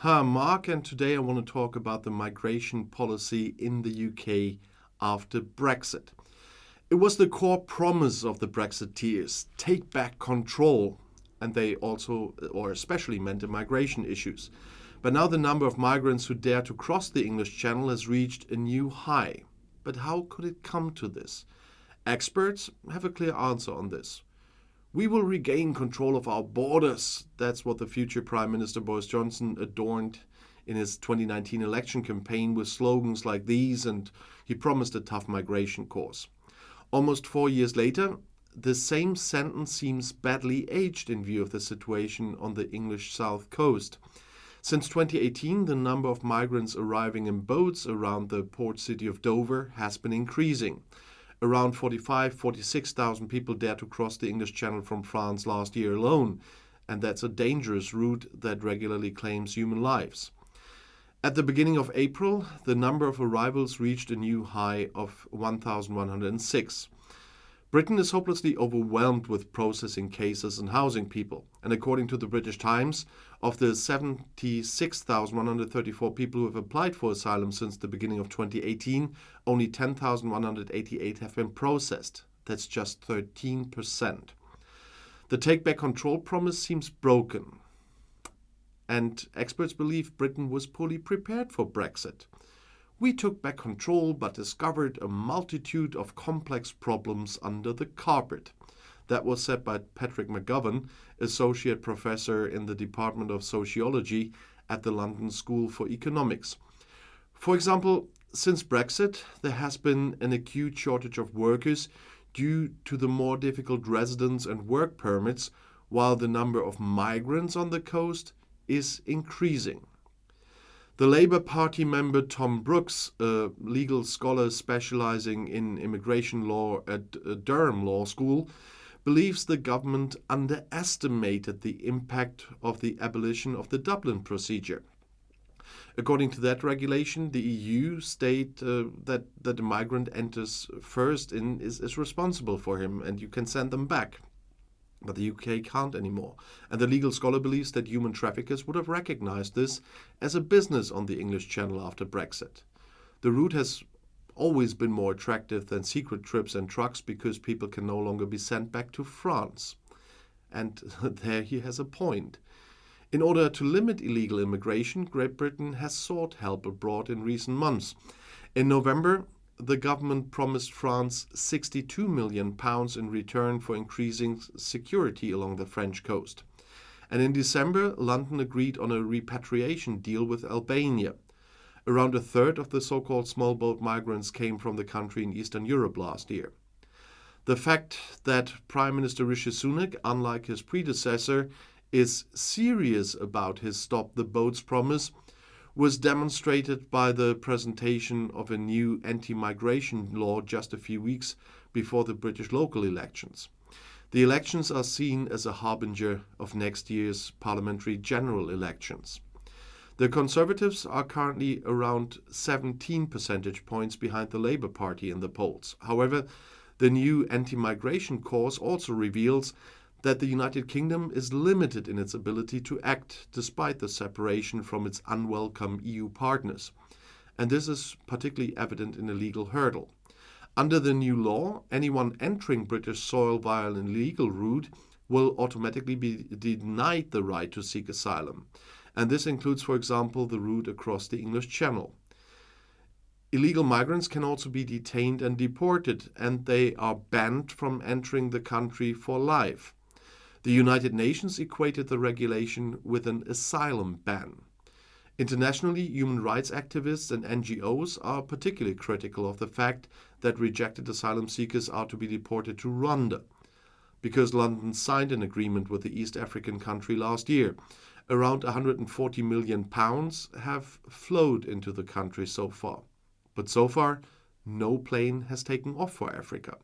Hi, Mark, and today I want to talk about the migration policy in the UK after Brexit. It was the core promise of the Brexiteers: take back control, and they also, or especially, meant immigration issues. But now the number of migrants who dare to cross the English Channel has reached a new high. But how could it come to this? Experts have a clear answer on this. We will regain control of our borders. That's what the future Prime Minister Boris Johnson adorned in his 2019 election campaign with slogans like these, and he promised a tough migration course. Almost 4 years later, the same sentence seems badly aged in view of the situation on the English south coast. Since 2018, the number of migrants arriving in boats around the port city of Dover has been increasing. Around 46,000 people dared to cross the English Channel from France last year alone, and that's a dangerous route that regularly claims human lives. At the beginning of April, the number of arrivals reached a new high of 1,106. Britain is hopelessly overwhelmed with processing cases and housing people, and according to the British Times, of the 76,134 people who have applied for asylum since the beginning of 2018, only 10,188 have been processed. That's just 13%. The take-back control promise seems broken, and experts believe Britain was poorly prepared for Brexit. We took back control but discovered a multitude of complex problems under the carpet. That was said by Patrick McGovern, Associate Professor in the Department of Sociology at the London School for Economics. For example, since Brexit, there has been an acute shortage of workers due to the more difficult residence and work permits, while the number of migrants on the coast is increasing. The Labour Party member Tom Brooks, a legal scholar specializing in immigration law at Durham Law School, believes the government underestimated the impact of the abolition of the Dublin procedure. According to that regulation, the EU state that a migrant enters first in is responsible for him, and you can send them back. But the UK can't anymore. And the legal scholar believes that human traffickers would have recognized this as a business on the English Channel after Brexit. The route has always been more attractive than secret trips and trucks because people can no longer be sent back to France. And there he has a point. In order to limit illegal immigration, Great Britain has sought help abroad in recent months. In November, the government promised France £62 million in return for increasing security along the French coast. And in December, London agreed on a repatriation deal with Albania. Around a third of the so-called small boat migrants came from the country in Eastern Europe last year. The fact that Prime Minister Rishi Sunak, unlike his predecessor, is serious about his Stop the Boats promise was demonstrated by the presentation of a new anti-migration law just a few weeks before the British local elections. The elections are seen as a harbinger of next year's parliamentary general elections. The Conservatives are currently around 17 percentage points behind the Labour Party in the polls. However, the new anti-migration cause also reveals that the United Kingdom is limited in its ability to act despite the separation from its unwelcome EU partners. And this is particularly evident in a legal hurdle. Under the new law, anyone entering British soil via an illegal route will automatically be denied the right to seek asylum. And this includes, for example, the route across the English Channel. Illegal migrants can also be detained and deported, and they are banned from entering the country for life. The United Nations equated the regulation with an asylum ban. Internationally, human rights activists and NGOs are particularly critical of the fact that rejected asylum seekers are to be deported to Rwanda. Because London signed an agreement with the East African country last year, around £140 million have flowed into the country so far. But so far, no plane has taken off for Africa.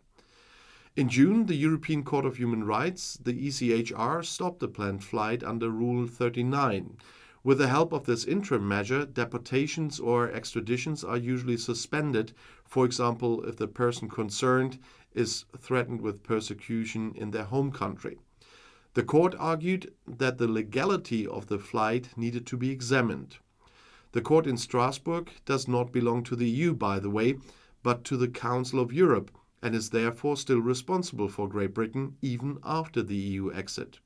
In June, the European Court of Human Rights, the ECHR, stopped the planned flight under Rule 39. With the help of this interim measure, deportations or extraditions are usually suspended, for example, if the person concerned is threatened with persecution in their home country. The court argued that the legality of the flight needed to be examined. The court in Strasbourg does not belong to the EU, by the way, but to the Council of Europe, and is therefore still responsible for Great Britain even after the EU exit.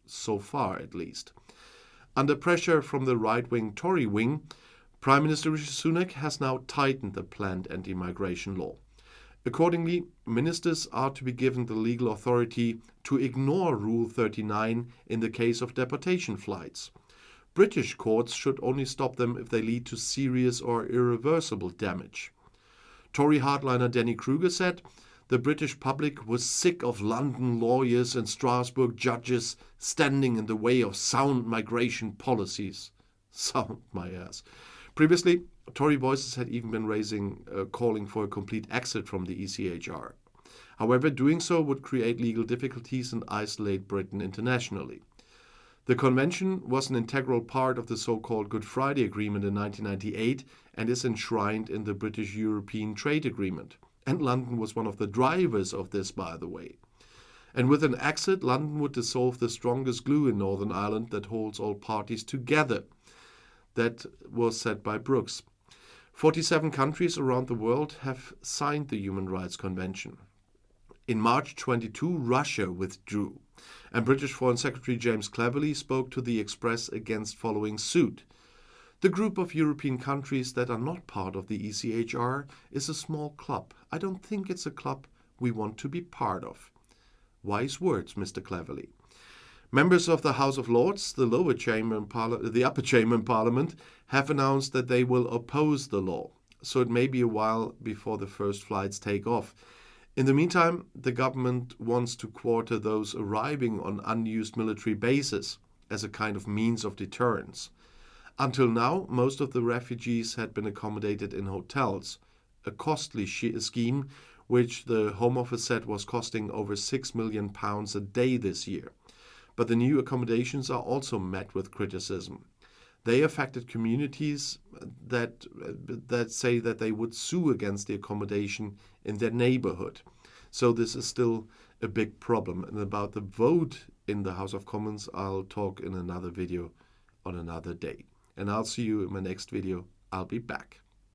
So far, at least. Under pressure from the right-wing Tory wing, Prime Minister Rishi Sunak has now tightened the planned anti-migration law. Accordingly, ministers are to be given the legal authority to ignore Rule 39 in the case of deportation flights. British courts should only stop them if they lead to serious or irreversible damage. Tory hardliner Danny Kruger said, "The British public was sick of London lawyers and Strasbourg judges standing in the way of sound migration policies." Sound my ass. Previously, Tory voices had even been calling for a complete exit from the ECHR. However, doing so would create legal difficulties and isolate Britain internationally. The convention was an integral part of the so-called Good Friday Agreement in 1998 and is enshrined in the British-European Trade Agreement. And London was one of the drivers of this, by the way. And with an exit, London would dissolve the strongest glue in Northern Ireland that holds all parties together. That was said by Brooks. 47 countries around the world have signed the Human Rights Convention. In March 22, Russia withdrew, and British Foreign Secretary James Cleverly spoke to the Express against following suit. The group of European countries that are not part of the ECHR is a small club. I don't think it's a club we want to be part of. Wise words, Mr. Cleverly. Members of the House of Lords, the upper chamber in Parliament, have announced that they will oppose the law, so it may be a while before the first flights take off. In the meantime, the government wants to quarter those arriving on unused military bases as a kind of means of deterrence. Until now, most of the refugees had been accommodated in hotels, a costly scheme which the Home Office said was costing over £6 million a day this year. But the new accommodations are also met with criticism. They affected communities that say that they would sue against the accommodation in their neighborhood. So this is still a big problem. And about the vote in the House of Commons, I'll talk in another video on another day. And I'll see you in my next video. I'll be back.